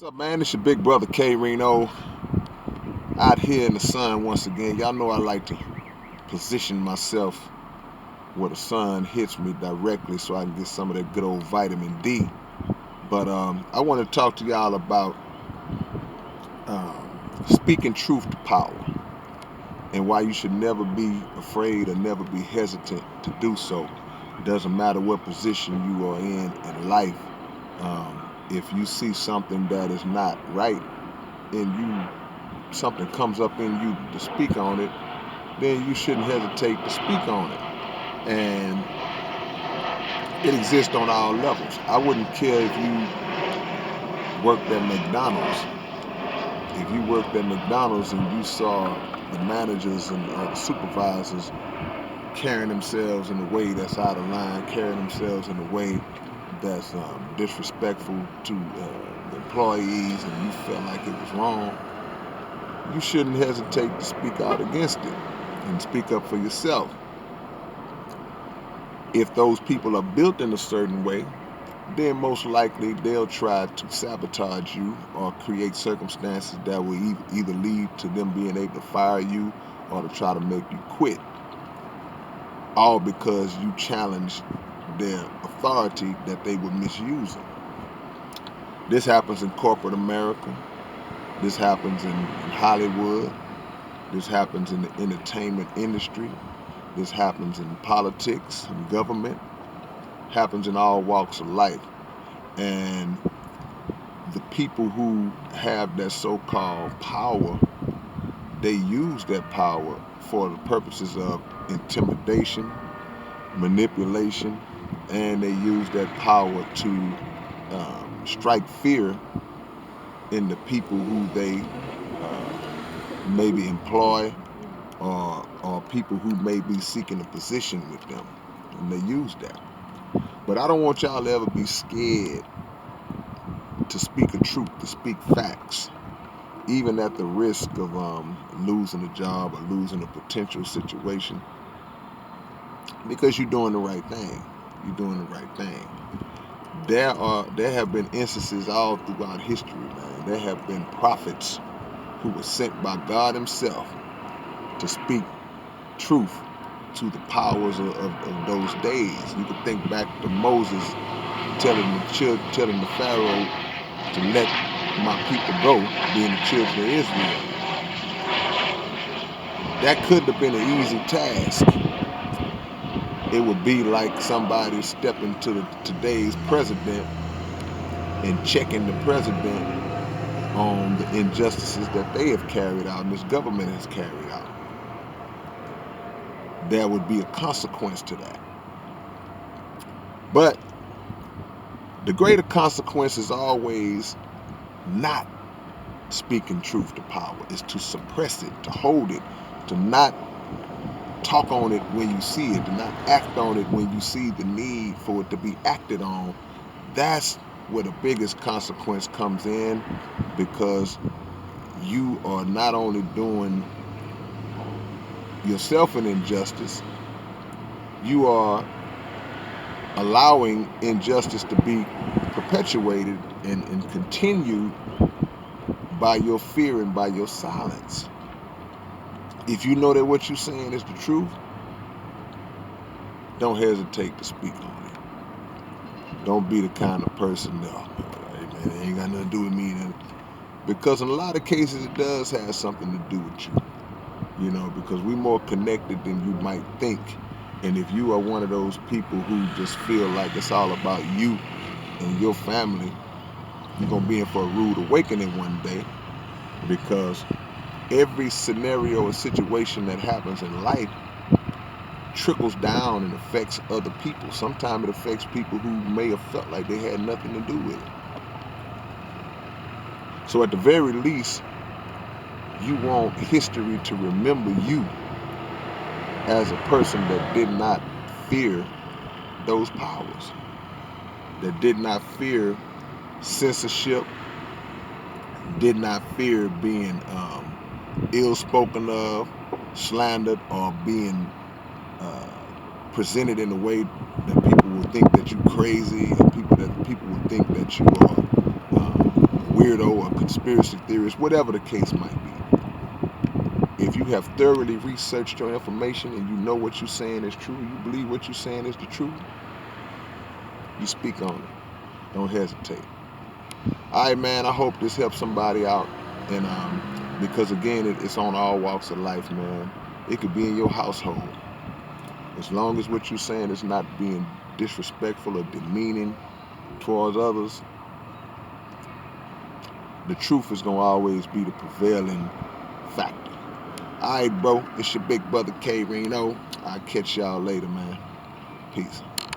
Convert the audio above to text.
What's up, man? It's your big brother K-Rino out here in the sun once again. Y'all know I like to position myself where the sun hits me directly so I can get some of that good old vitamin D. But I want to talk to y'all about speaking truth to power and why you should never be afraid or never be hesitant to do so. It doesn't matter what position you are in life. If you see something that is not right and something comes up in you to speak on it, then you shouldn't hesitate to speak on it. And it exists on all levels. I wouldn't care if you worked at McDonald's. If you worked at McDonald's and you saw the managers and the supervisors carrying themselves in a way that's out of line, carrying themselves in a way that's disrespectful to the employees, and you felt like it was wrong, you shouldn't hesitate to speak out against it and speak up for yourself. If those people are built in a certain way, then most likely they'll try to sabotage you or create circumstances that will either lead to them being able to fire you or to try to make you quit. All because you challenged their authority that they were misusing. This happens in corporate America. This happens in Hollywood. This happens in the entertainment industry. This happens in politics and government. Happens in all walks of life. And the people who have that so-called power, they use that power for the purposes of intimidation, manipulation, and they use that power to strike fear in the people who they maybe employ or people who may be seeking a position with them, and they use that. But I don't want y'all to ever be scared to speak a truth, to speak facts, even at the risk of losing a job or losing a potential situation, because you're doing the right thing. You're doing the right thing. There have been instances all throughout history, man. There have been prophets who were sent by God Himself to speak truth to the powers of those days. You could think back to Moses telling the Pharaoh to let my people go, being the children of Israel. That couldn't have been an easy task. It would be like somebody stepping to today's president and checking the president on the injustices that they have carried out and this government has carried out. There would be a consequence to that. But the greater consequence is always not speaking truth to power. Is to suppress it, to hold it, to not talk on it when you see it, to not act on it when you see the need for it to be acted on. That's where the biggest consequence comes in, because you are not only doing yourself an injustice, you are allowing injustice to be perpetuated and continued by your fear and by your silence. If you know that what you're saying is the truth, don't hesitate to speak on it. Don't be the kind of person that, hey man, it ain't got nothing to do with me. Because in a lot of cases, it does have something to do with you. Because we're more connected than you might think. And if you are one of those people who just feel like it's all about you and your family, you're going to be in for a rude awakening one day, because every scenario or situation that happens in life trickles down and affects other people. Sometimes it affects people who may have felt like they had nothing to do with it. So at the very least, you want history to remember you as a person that did not fear those powers, that did not fear censorship, did not fear being ill-spoken of, slandered, or being presented in a way that people will think that you're crazy, and people will think that you are weirdo or conspiracy theorist, whatever the case might be. If you have thoroughly researched your information and you know what you're saying is true, you believe what you're saying is the truth, you speak on it. Don't hesitate. All right, man, I hope this helps somebody out. And because, again, it's on all walks of life, man. It could be in your household. As long as what you're saying is not being disrespectful or demeaning towards others, the truth is going to always be the prevailing factor. All right, bro, it's your big brother K-Rino. I'll catch y'all later, man. Peace.